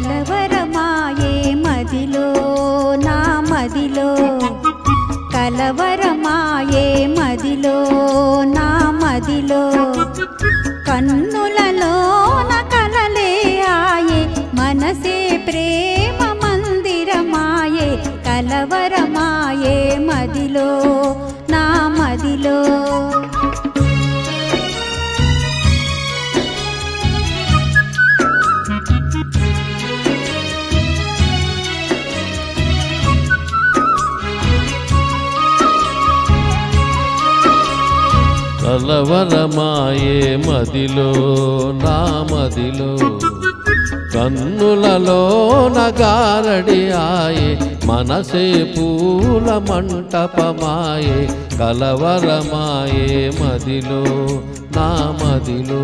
కలవరమాయే మదిలో నా మదిలో, కలవరమాయే మదిలో నా మదిలో, కన్నులలో నా కలలే ఆయే, మనసే ప్రేమ మందిరమాయే, కలవరమాయే మదిలో నా మదిలో. కలవరమాయే మదిలో నా మదిలో, కన్నులలో నగారడి ఆయే, మనసే పూల మంటపమాయే, కలవరమాయే మదిలో నా మదిలో.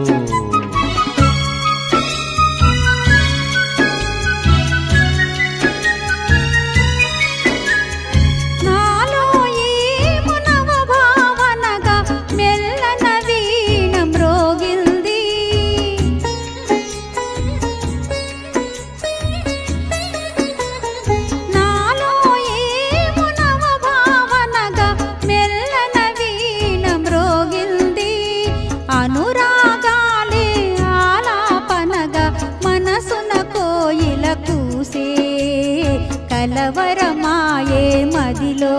కలవరమాయే మదిలో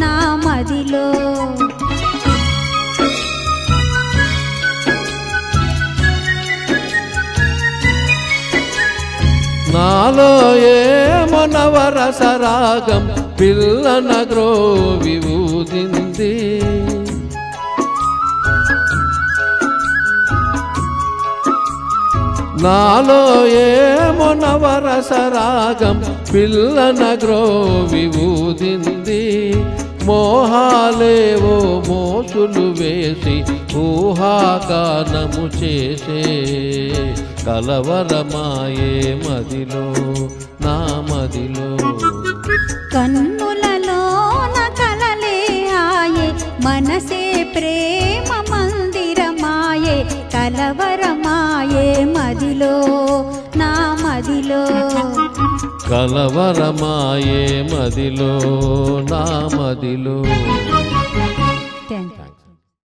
నా మదిలో. నాలో ఏమో నవరసరాగం పిల్లన గ్రోవి ఊదింది, నాలో ఏమో నవరసరాగం పిల్లన గ్రోవి ఊదింది, మోహాలేవో మోసులు వేసి ఊహాగానము చేసే, కలవరమాయే మదిలో నా మదిలో. కన్నులలో నా కలలే ఆయే, మనసే ప్రేమ మందిరమాయే, కలవరమాయే మదిలో నా మదిలో. కలవరమాయే మదిలో నా మదిలో.